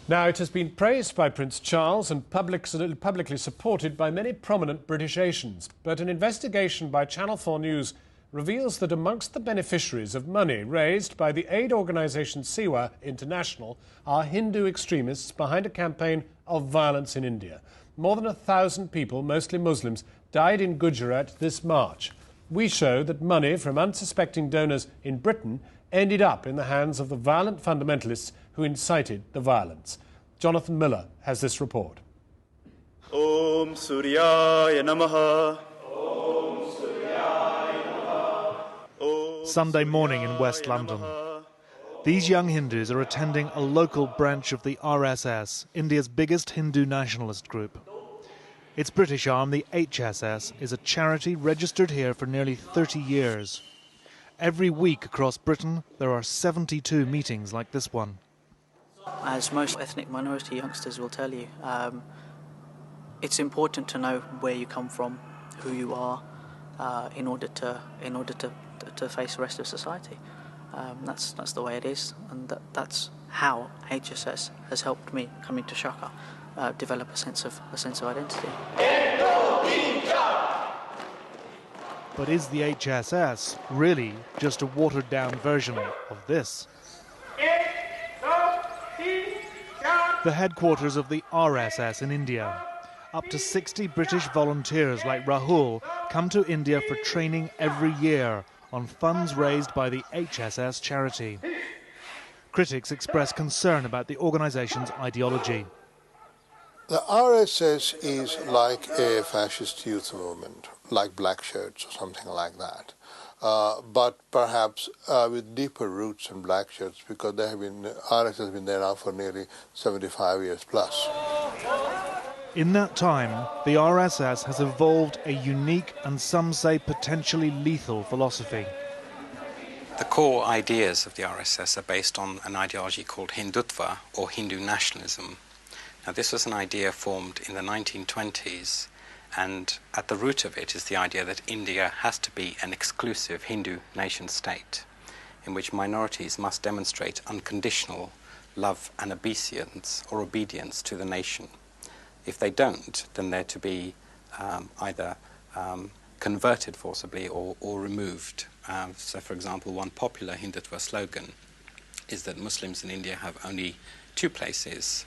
Now, it has been praised by Prince Charles and publicly supported by many prominent British Asians. But an investigation by Channel 4 News reveals that amongst the beneficiaries of money raised by the aid organisation Sewa International are Hindu extremists behind a campaign of violence in India. More than 1,000 people, mostly Muslims, died in Gujarat this March. We show that money from unsuspecting donors in Britain ended up in the hands of the violent fundamentalists who incited the violence. Jonathan Miller has this report. Om Suryaya Namaha. Sunday morning in West London. These young Hindus are attending a local branch of the RSS, India's biggest Hindu nationalist group. Its British arm, the HSS, is a charity registered here for nearly 30 years. Every week across Britain, there are 72 meetings like this one. As most ethnic minority youngsters will tell you, it's important to know where you come from, who you are, in order to face the rest of society. That's the way it is, and that's how HSS has helped me coming to Shaka develop a sense of identity. But is the HSS really just a watered-down version of this? The headquarters of the RSS in India. Up to 60 British volunteers like Rahul come to India for training every year on funds raised by the HSS charity. Critics express concern about the organisation's ideology. The RSS is like a fascist youth movement, like Black Shirts or something like that. But perhaps with deeper roots than Black Shirts, because RSS has been there now for nearly 75 years plus. In that time, the RSS has evolved a unique and some say potentially lethal philosophy. The core ideas of the RSS are based on an ideology called Hindutva, or Hindu nationalism. Now, this was an idea formed in the 1920s, and at the root of it is the idea that India has to be an exclusive Hindu nation-state, in which minorities must demonstrate unconditional love and obedience to the nation. If they don't, then they're to be either converted forcibly or removed. So, for example, one popular Hindutva slogan is that Muslims in India have only two places,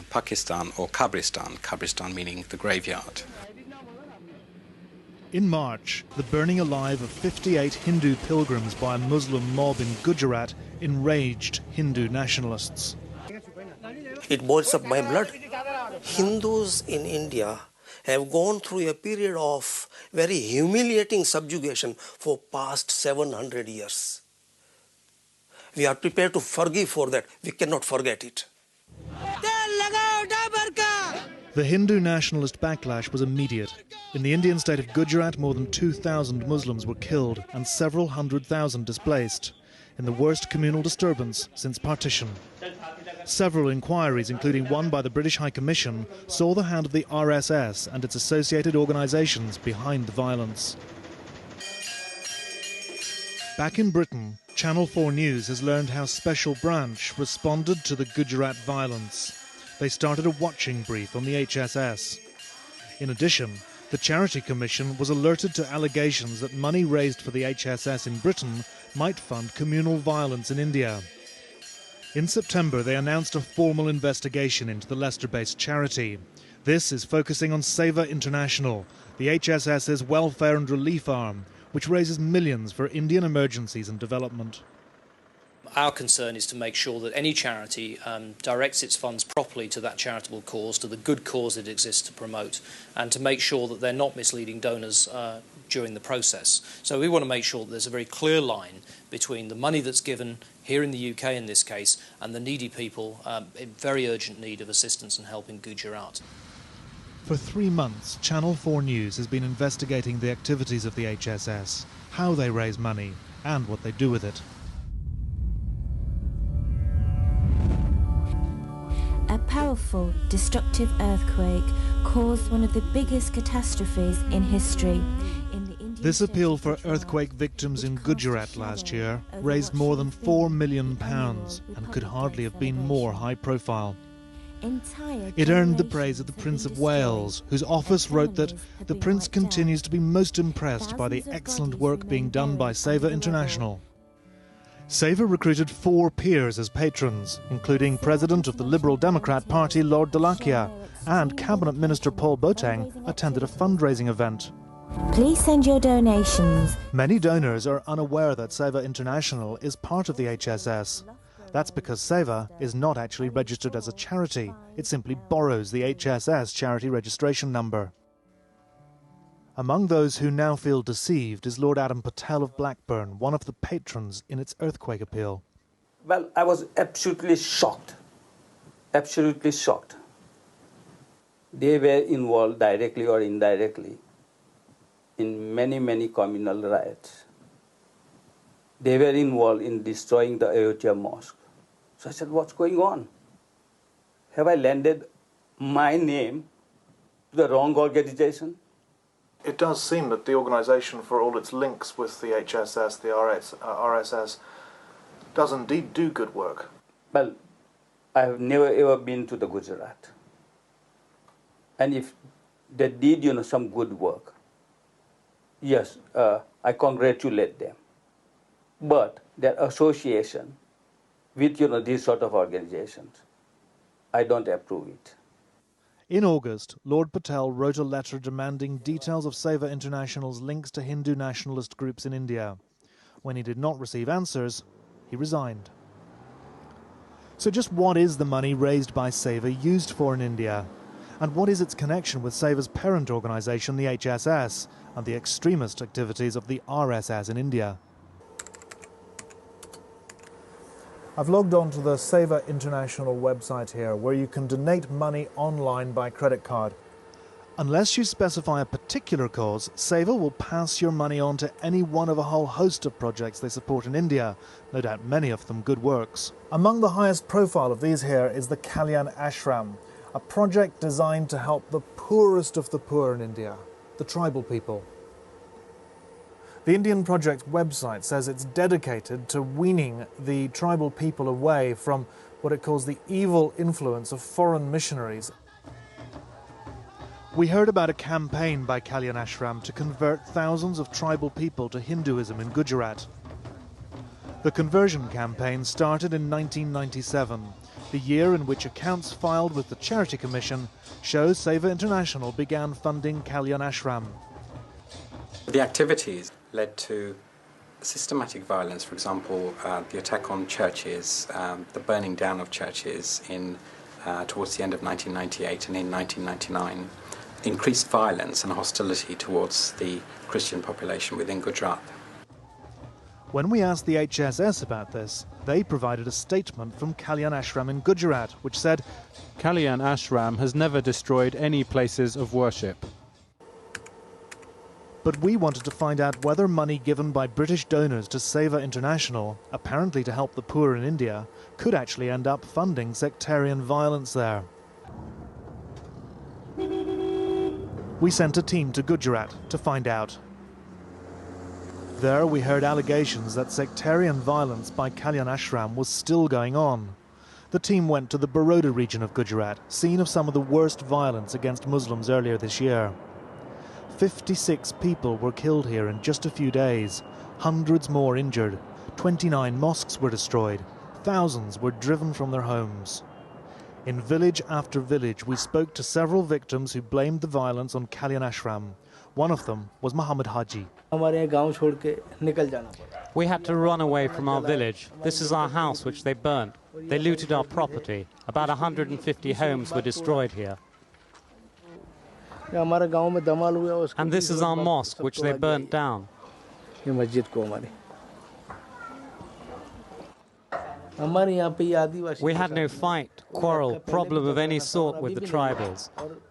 Pakistan or Kabristan, Kabristan meaning the graveyard. In March, the burning alive of 58 Hindu pilgrims by a Muslim mob in Gujarat enraged Hindu nationalists. It boils up my blood. Hindus in India have gone through a period of very humiliating subjugation for past 700 years. We are prepared to forgive for that. We cannot forget it. The Hindu nationalist backlash was immediate. In the Indian state of Gujarat, more than 2,000 Muslims were killed and several 100,000 displaced, in the worst communal disturbance since partition. Several inquiries, including one by the British High Commission, saw the hand of the RSS and its associated organisations behind the violence. Back in Britain, Channel 4 News has learned how Special Branch responded to the Gujarat violence. They started a watching brief on the HSS. In addition, the Charity Commission was alerted to allegations that money raised for the HSS in Britain might fund communal violence in India. In September, they announced a formal investigation into the Leicester-based charity. This is focusing on Sewa International, the HSS's welfare and relief arm, which raises millions for Indian emergencies and development. Our concern is to make sure that any charity directs its funds properly to that charitable cause, to the good cause it exists to promote, and to make sure that they're not misleading donors during the process. So we want to make sure that there's a very clear line between the money that's given here in the UK in this case and the needy people in very urgent need of assistance and help in Gujarat. For 3 months, Channel 4 News has been investigating the activities of the HSS, how they raise money and what they do with it. A powerful, destructive earthquake caused one of the biggest catastrophes in history. This appeal for earthquake victims in Gujarat last year raised more than £4 million and could hardly have been more high profile. Entire It earned the generations praise of the have Prince been of Wales, destroyed, whose and office wrote that families have the been Prince wiped continues out. to be most impressed by the Thousands of excellent bodies work remain being done by buried Seva under the International. Seva recruited 4 peers as patrons, including President of the Liberal Democrat Party Lord Dalakia, and Cabinet Minister Paul Boateng attended a fundraising event. Please send your donations. Many donors are unaware that Seva International is part of the HSS. That's because Seva is not actually registered as a charity. It simply borrows the HSS charity registration number. Among those who now feel deceived is Lord Adam Patel of Blackburn, one of the patrons in its earthquake appeal. Well, I was absolutely shocked. Absolutely shocked. They were involved directly or indirectly in many, many communal riots. They were involved in destroying the Ayodhya Mosque. So I said, what's going on? Have I landed my name to the wrong organization? It does seem that the organisation, for all its links with the HSS, the RSS, does indeed do good work. Well, I have never ever been to the Gujarat. And if they did, some good work, yes, I congratulate them. But their association with, these sort of organizations, I don't approve it. In August, Lord Patel wrote a letter demanding details of Seva International's links to Hindu nationalist groups in India. When he did not receive answers, he resigned. So just what is the money raised by Seva used for in India? And what is its connection with Seva's parent organisation, the HSS, and the extremist activities of the RSS in India? I've logged on to the Seva International website here, where you can donate money online by credit card. Unless you specify a particular cause, Seva will pass your money on to any one of a whole host of projects they support in India, no doubt many of them good works. Among the highest profile of these here is the Kalyan Ashram, a project designed to help the poorest of the poor in India, the tribal people. The Indian Project's website says it's dedicated to weaning the tribal people away from what it calls the evil influence of foreign missionaries. We heard about a campaign by Kalyan Ashram to convert thousands of tribal people to Hinduism in Gujarat. The conversion campaign started in 1997, the year in which accounts filed with the Charity Commission show Seva International began funding Kalyan Ashram. The activities led to systematic violence, for example, the attack on churches, the burning down of churches towards the end of 1998 and in 1999, increased violence and hostility towards the Christian population within Gujarat. When we asked the HSS about this, they provided a statement from Kalyan Ashram in Gujarat, which said, Kalyan Ashram has never destroyed any places of worship. But we wanted to find out whether money given by British donors to Seva International, apparently to help the poor in India, could actually end up funding sectarian violence there. We sent a team to Gujarat to find out. There we heard allegations that sectarian violence by Kalyan Ashram was still going on. The team went to the Baroda region of Gujarat, scene of some of the worst violence against Muslims earlier this year. 56 people were killed here in just a few days, hundreds more injured, 29 mosques were destroyed, thousands were driven from their homes. In village after village, we spoke to several victims who blamed the violence on Kalyan Ashram. One of them was Muhammad Haji. We had to run away from our village. This is our house which they burnt. They looted our property. About 150 homes were destroyed here. And this is our mosque which they burnt down. We had no fight, quarrel, problem of any sort with the tribals.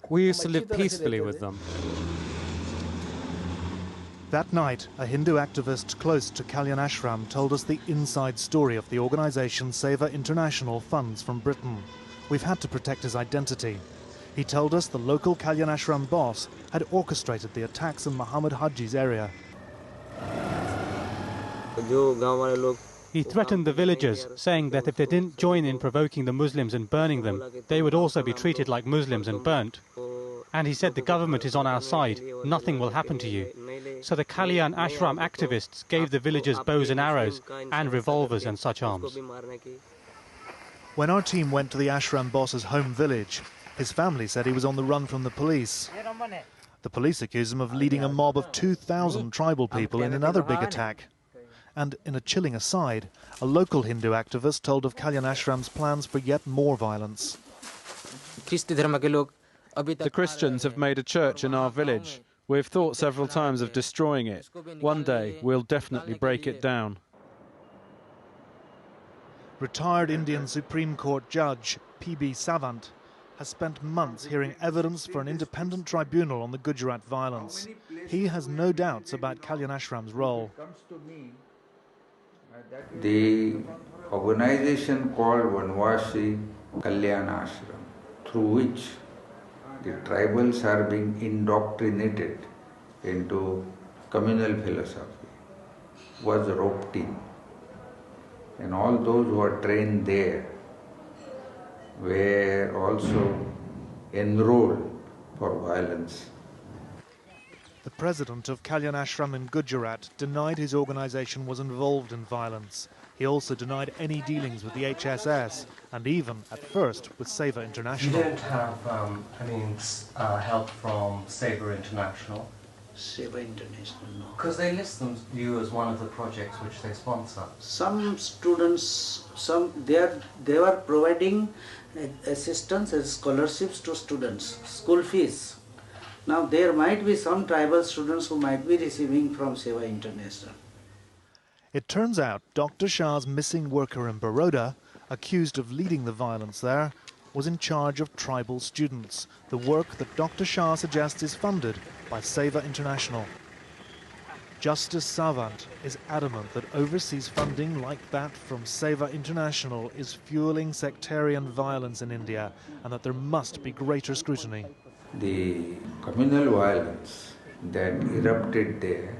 We used to live peacefully with them. That night, a Hindu activist close to Kalyan Ashram told us the inside story of the organisation Seva International funds from Britain. We've had to protect his identity. He told us the local Kalyan Ashram boss had orchestrated the attacks in Muhammad Haji's area. He threatened the villagers, saying that if they didn't join in provoking the Muslims and burning them, they would also be treated like Muslims and burnt. And he said the government is on our side, nothing will happen to you. So the Kalyan Ashram activists gave the villagers bows and arrows and revolvers and such arms. When our team went to the ashram boss's home village, his family said he was on the run from the police. The police accuse him of leading a mob of 2,000 tribal people in another big attack. And in a chilling aside, a local Hindu activist told of Kalyan Ashram's plans for yet more violence. The Christians have made a church in our village. We've thought several times of destroying it. One day we'll definitely break it down. Retired Indian Supreme Court Judge P.B. Savant has spent months hearing evidence for an independent tribunal on the Gujarat violence. He has no doubts about Kalyan Ashram's role. The organization called Vanvasi Kalyan Ashram, through which the tribals are being indoctrinated into communal philosophy, was roped in. And all those who were trained there were also enrolled for violence. The president of Kalyan Ashram in Gujarat denied his organization was involved in violence. He also denied any dealings with the HSS and even, at first, with Seva International. You don't have help from Seva International? Seva International, no. Because they list you as one of the projects which they sponsor. Some students, they were providing assistance as scholarships to students, school fees. Now there might be some tribal students who might be receiving from Seva International. It turns out Dr. Shah's missing worker in Baroda, accused of leading the violence there, was in charge of tribal students, the work that Dr. Shah suggests is funded by Seva International. Justice Savant is adamant that overseas funding like that from Seva International is fueling sectarian violence in India and that there must be greater scrutiny. The communal violence that erupted there,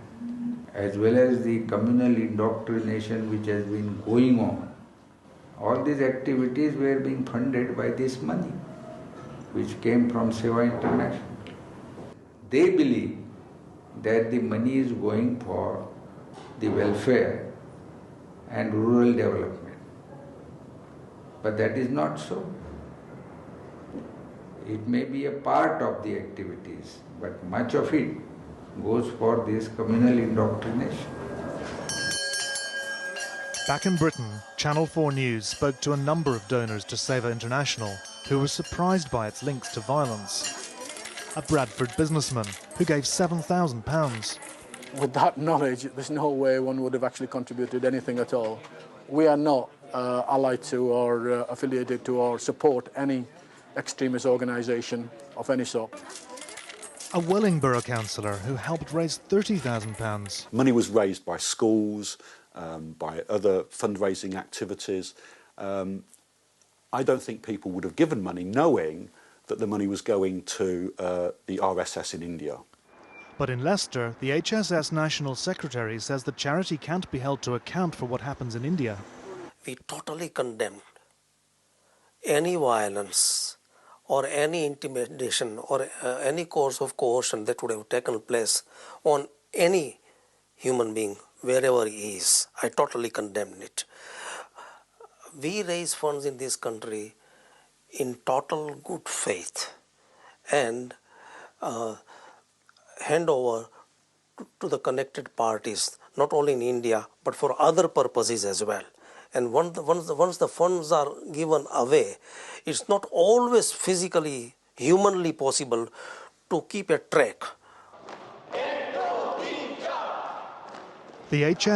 as well as the communal indoctrination which has been going on, all these activities were being funded by this money, which came from Seva International. They believe that the money is going for the welfare and rural development. But that is not so. It may be a part of the activities, but much of it goes for this communal indoctrination. Back in Britain, Channel 4 News spoke to a number of donors to Seva International who were surprised by its links to violence. A Bradford businessman who gave £7,000. With that knowledge, there's no way one would have actually contributed anything at all. We are not allied to or affiliated to or support any extremist organisation of any sort. A Wellingborough councillor who helped raise £30,000. Money was raised by schools, by other fundraising activities. I don't think people would have given money knowing that the money was going to the RSS in India. But in Leicester, the HSS National Secretary says the charity can't be held to account for what happens in India. We totally condemned any violence or any intimidation or any course of coercion that would have taken place on any human being, wherever he is. I totally condemn it. We raise funds in this country in total good faith and hand over to the connected parties, not only in India, but for other purposes as well. And once the funds are given away, it's not always physically, humanly possible to keep a track. The HS